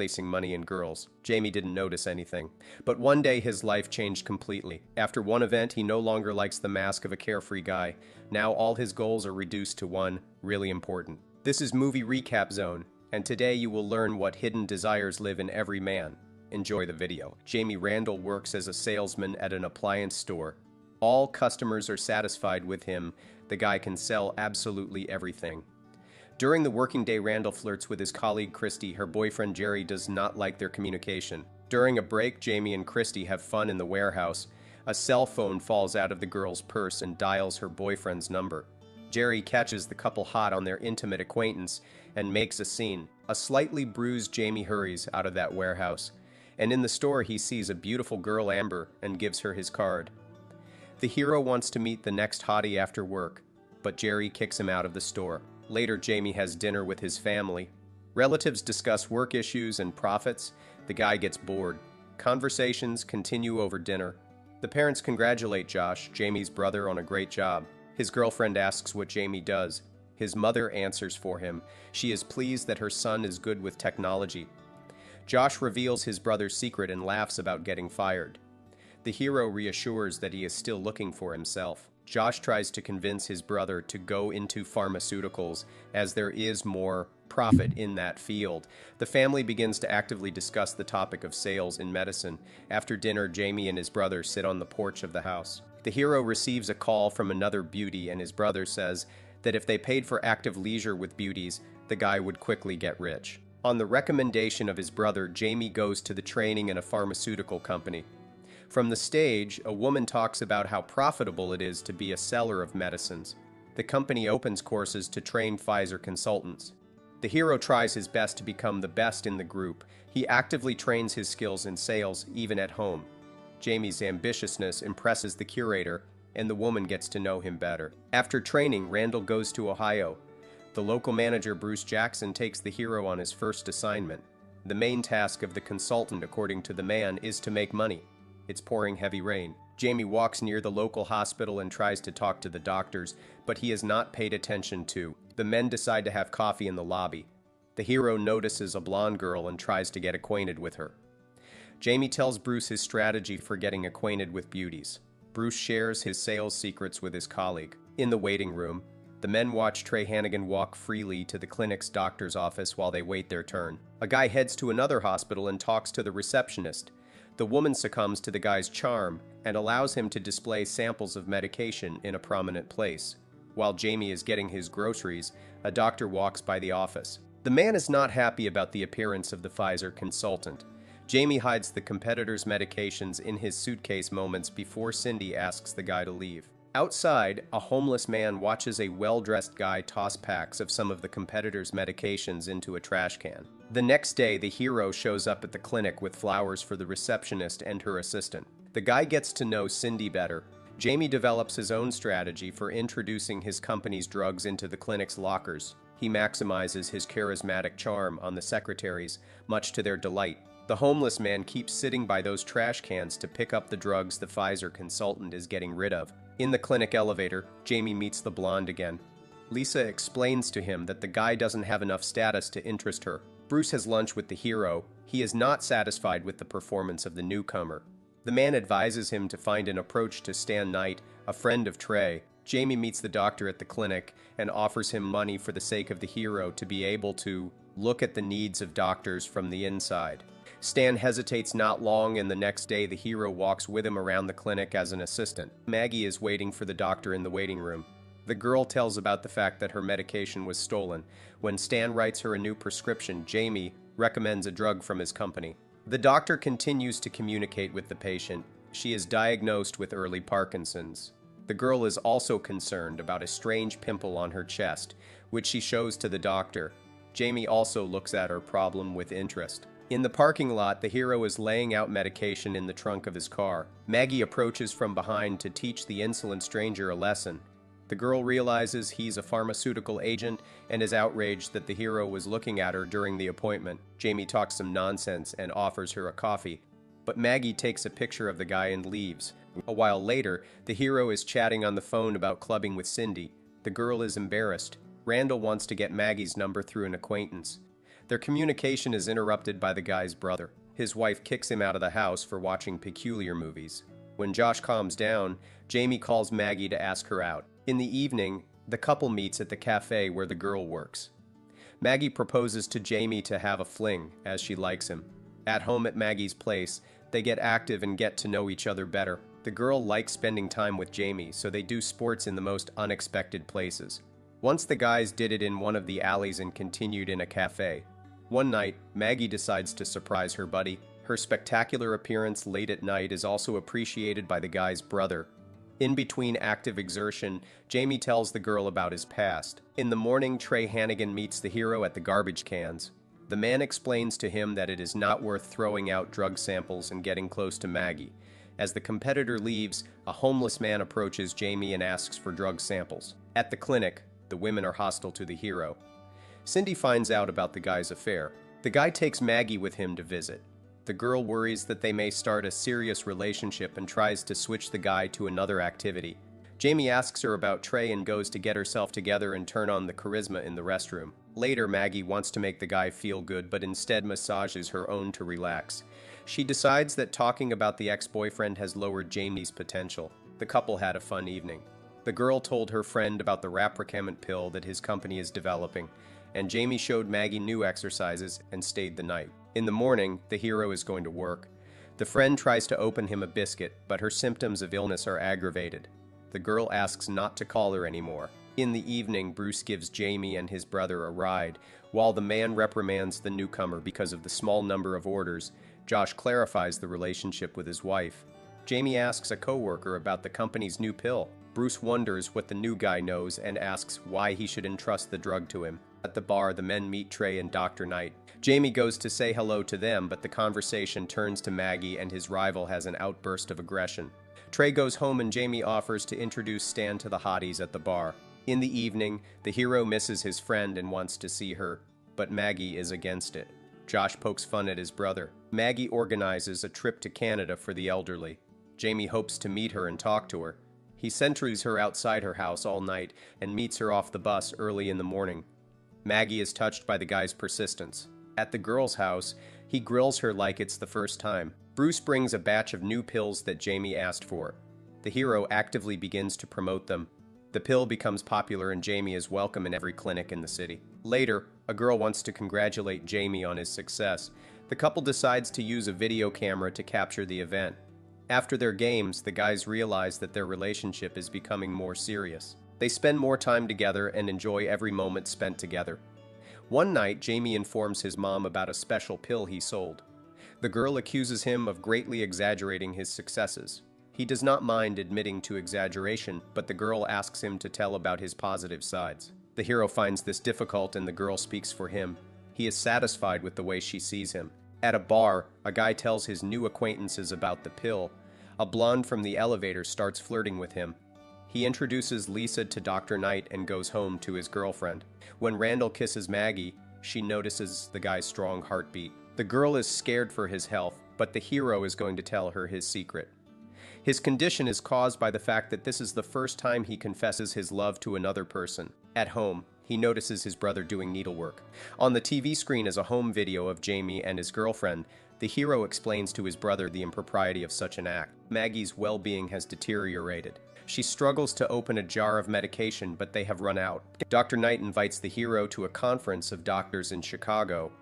placing money in girls. Jamie didn't notice anything. But one day his life changed completely. After one event, he no longer likes the mask of a carefree guy. Now all his goals are reduced to one, really important. This is Movie Recap Zone, and today you will learn what hidden desires live in every man. Enjoy the video. Jamie Randall works as a salesman at an appliance store. All customers are satisfied with him. The guy can sell absolutely everything. During the working day, Randall flirts with his colleague Christy. Her boyfriend Jerry does not like their communication. During a break, Jamie and Christy have fun in the warehouse. A cell phone falls out of the girl's purse and dials her boyfriend's number. Jerry catches the couple hot on their intimate acquaintance and makes a scene. A slightly bruised Jamie hurries out of that warehouse, and in the store he sees a beautiful girl, Amber, and gives her his card. The hero wants to meet the next hottie after work, but Jerry kicks him out of the store. Later, Jamie has dinner with his family. Relatives discuss work issues and profits. The guy gets bored. Conversations continue over dinner. The parents congratulate Josh, Jamie's brother, on a great job. His girlfriend asks what Jamie does. His mother answers for him. She is pleased that her son is good with technology. Josh reveals his brother's secret and laughs about getting fired. The hero reassures that he is still looking for himself. Josh tries to convince his brother to go into pharmaceuticals, as there is more profit in that field. The family begins to actively discuss the topic of sales in medicine. After dinner, Jamie and his brother sit on the porch of the house. The hero receives a call from another beauty, and his brother says that if they paid for active leisure with beauties, the guy would quickly get rich. On the recommendation of his brother, Jamie goes to the training in a pharmaceutical company. From the stage, a woman talks about how profitable it is to be a seller of medicines. The company opens courses to train Pfizer consultants. The hero tries his best to become the best in the group. He actively trains his skills in sales, even at home. Jamie's ambitiousness impresses the curator, and the woman gets to know him better. After training, Randall goes to Ohio. The local manager, Bruce Jackson, takes the hero on his first assignment. The main task of the consultant, according to the man, is to make money. It's pouring heavy rain. Jamie walks near the local hospital and tries to talk to the doctors, but he is not paid attention to. The men decide to have coffee in the lobby. The hero notices a blonde girl and tries to get acquainted with her. Jamie tells Bruce his strategy for getting acquainted with beauties. Bruce shares his sales secrets with his colleague. In the waiting room, the men watch Trey Hannigan walk freely to the clinic's doctor's office while they wait their turn. A guy heads to another hospital and talks to the receptionist. The woman succumbs to the guy's charm and allows him to display samples of medication in a prominent place. While Jamie is getting his groceries, a doctor walks by the office. The man is not happy about the appearance of the Pfizer consultant. Jamie hides the competitor's medications in his suitcase moments before Cindy asks the guy to leave. Outside, a homeless man watches a well-dressed guy toss packs of some of the competitor's medications into a trash can. The next day, the hero shows up at the clinic with flowers for the receptionist and her assistant. The guy gets to know Cindy better. Jamie develops his own strategy for introducing his company's drugs into the clinic's lockers. He maximizes his charismatic charm on the secretaries, much to their delight. The homeless man keeps sitting by those trash cans to pick up the drugs the Pfizer consultant is getting rid of. In the clinic elevator, Jamie meets the blonde again. Lisa explains to him that the guy doesn't have enough status to interest her. Bruce has lunch with the hero. He is not satisfied with the performance of the newcomer. The man advises him to find an approach to Stan Knight, a friend of Trey. Jamie meets the doctor at the clinic and offers him money for the sake of the hero to be able to look at the needs of doctors from the inside. Stan hesitates not long, and the next day the hero walks with him around the clinic as an assistant. Maggie is waiting for the doctor in the waiting room. The girl tells about the fact that her medication was stolen. When Stan writes her a new prescription, Jamie recommends a drug from his company. The doctor continues to communicate with the patient. She is diagnosed with early Parkinson's. The girl is also concerned about a strange pimple on her chest, which she shows to the doctor. Jamie also looks at her problem with interest. In the parking lot, the hero is laying out medication in the trunk of his car. Maggie approaches from behind to teach the insolent stranger a lesson. The girl realizes he's a pharmaceutical agent and is outraged that the hero was looking at her during the appointment. Jamie talks some nonsense and offers her a coffee, but Maggie takes a picture of the guy and leaves. A while later, the hero is chatting on the phone about clubbing with Cindy. The girl is embarrassed. Randall wants to get Maggie's number through an acquaintance. Their communication is interrupted by the guy's brother. His wife kicks him out of the house for watching peculiar movies. When Josh calms down, Jamie calls Maggie to ask her out. In the evening, the couple meets at the cafe where the girl works. Maggie proposes to Jamie to have a fling, as she likes him. At home at Maggie's place, they get active and get to know each other better. The girl likes spending time with Jamie, so they do sports in the most unexpected places. Once the guys did it in one of the alleys and continued in a cafe. One night, Maggie decides to surprise her buddy. Her spectacular appearance late at night is also appreciated by the guy's brother. In between active exertion, Jamie tells the girl about his past. In the morning, Trey Hannigan meets the hero at the garbage cans. The man explains to him that it is not worth throwing out drug samples and getting close to Maggie. As the competitor leaves, a homeless man approaches Jamie and asks for drug samples. At the clinic, the women are hostile to the hero. Cindy finds out about the guy's affair. The guy takes Maggie with him to visit. The girl worries that they may start a serious relationship and tries to switch the guy to another activity. Jamie asks her about Trey and goes to get herself together and turn on the charisma in the restroom. Later, Maggie wants to make the guy feel good, but instead massages her own to relax. She decides that talking about the ex-boyfriend has lowered Jamie's potential. The couple had a fun evening. The girl told her friend about the rapamycin pill that his company is developing, and Jamie showed Maggie new exercises and stayed the night. In the morning, the hero is going to work. The friend tries to open him a biscuit, but her symptoms of illness are aggravated. The girl asks not to call her anymore. In the evening, Bruce gives Jamie and his brother a ride. While the man reprimands the newcomer because of the small number of orders, Josh clarifies the relationship with his wife. Jamie asks a coworker about the company's new pill. Bruce wonders what the new guy knows and asks why he should entrust the drug to him. At the bar, the men meet Trey and Dr. Knight. Jamie goes to say hello to them, but the conversation turns to Maggie and his rival has an outburst of aggression. Trey goes home and Jamie offers to introduce Stan to the hotties at the bar. In the evening, the hero misses his friend and wants to see her, but Maggie is against it. Josh pokes fun at his brother. Maggie organizes a trip to Canada for the elderly. Jamie hopes to meet her and talk to her. He sentries her outside her house all night and meets her off the bus early in the morning. Maggie is touched by the guy's persistence. At the girl's house, he grills her like it's the first time. Bruce brings a batch of new pills that Jamie asked for. The hero actively begins to promote them. The pill becomes popular and Jamie is welcome in every clinic in the city. Later, a girl wants to congratulate Jamie on his success. The couple decides to use a video camera to capture the event. After their games, the guys realize that their relationship is becoming more serious. They spend more time together and enjoy every moment spent together. One night, Jamie informs his mom about a special pill he sold. The girl accuses him of greatly exaggerating his successes. He does not mind admitting to exaggeration, but the girl asks him to tell about his positive sides. The hero finds this difficult and the girl speaks for him. He is satisfied with the way she sees him. At a bar, a guy tells his new acquaintances about the pill. A blonde from the elevator starts flirting with him. He introduces Lisa to Dr. Knight and goes home to his girlfriend. When Randall kisses Maggie, she notices the guy's strong heartbeat. The girl is scared for his health, but the hero is going to tell her his secret. His condition is caused by the fact that this is the first time he confesses his love to another person. At home, he notices his brother doing needlework. On the TV screen is a home video of Jamie and his girlfriend. The hero explains to his brother the impropriety of such an act. Maggie's well-being has deteriorated. She struggles to open a jar of medication, but they have run out. Dr. Knight invites the hero to a conference of doctors in Chicago.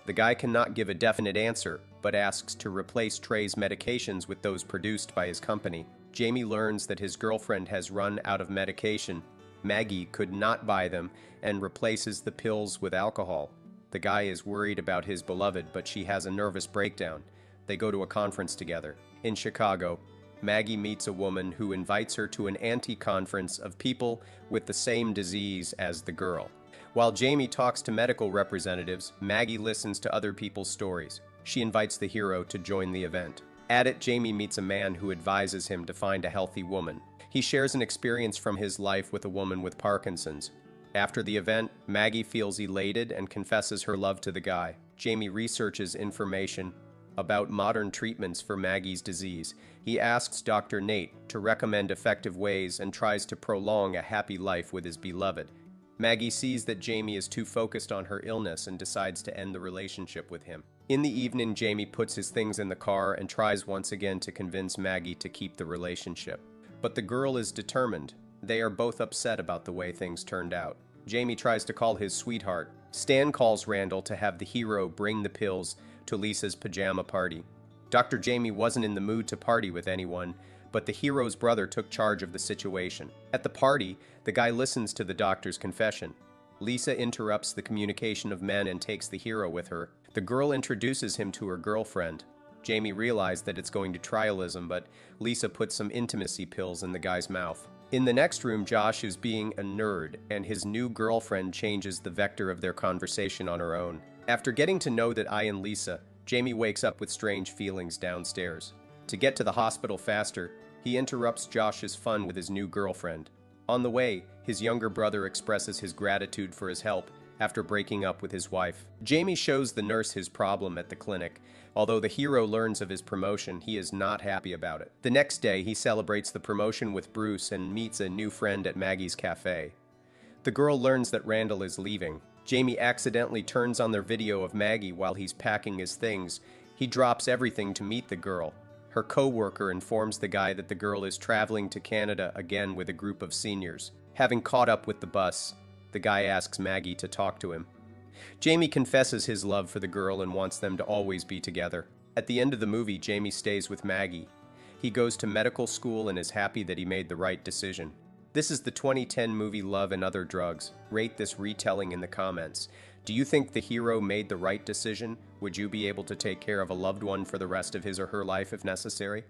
The guy cannot give a definite answer, but asks to replace Trey's medications with those produced by his company. Jamie learns that his girlfriend has run out of medication. Maggie could not buy them and replaces the pills with alcohol. The guy is worried about his beloved, but she has a nervous breakdown. They go to a conference together. In Chicago, Maggie meets a woman who invites her to an anti-conference of people with the same disease as the girl. While Jamie talks to medical representatives, Maggie listens to other people's stories. She invites the hero to join the event. At it, Jamie meets a man who advises him to find a healthy woman. He shares an experience from his life with a woman with Parkinson's. After the event, Maggie feels elated and confesses her love to the guy. Jamie researches information about modern treatments for Maggie's disease. He asks Dr. Nate to recommend effective ways and tries to prolong a happy life with his beloved. Maggie sees that Jamie is too focused on her illness and decides to end the relationship with him. In the evening, Jamie puts his things in the car and tries once again to convince Maggie to keep the relationship. But the girl is determined. They are both upset about the way things turned out. Jamie tries to call his sweetheart. Stan calls Randall to have the hero bring the pills to Lisa's pajama party. Dr. Jamie wasn't in the mood to party with anyone, but the hero's brother took charge of the situation. At the party, the guy listens to the doctor's confession. Lisa interrupts the communication of men and takes the hero with her. The girl introduces him to her girlfriend. Jamie realized that it's going to trialism, but Lisa puts some intimacy pills in the guy's mouth. In the next room, Josh is being a nerd, and his new girlfriend changes the vector of their conversation on her own. After getting to know that I and Lisa, Jamie wakes up with strange feelings downstairs. To get to the hospital faster, he interrupts Josh's fun with his new girlfriend. On the way, his younger brother expresses his gratitude for his help after breaking up with his wife. Jamie shows the nurse his problem at the clinic. Although the hero learns of his promotion, he is not happy about it. The next day, he celebrates the promotion with Bruce and meets a new friend at Maggie's cafe. The girl learns that Randall is leaving. Jamie accidentally turns on their video of Maggie while he's packing his things. He drops everything to meet the girl. Her co-worker informs the guy that the girl is traveling to Canada again with a group of seniors. Having caught up with the bus, the guy asks Maggie to talk to him. Jamie confesses his love for the girl and wants them to always be together. At the end of the movie, Jamie stays with Maggie. He goes to medical school and is happy that he made the right decision. This is the 2010 movie Love and Other Drugs. Rate this retelling in the comments. Do you think the hero made the right decision? Would you be able to take care of a loved one for the rest of his or her life if necessary?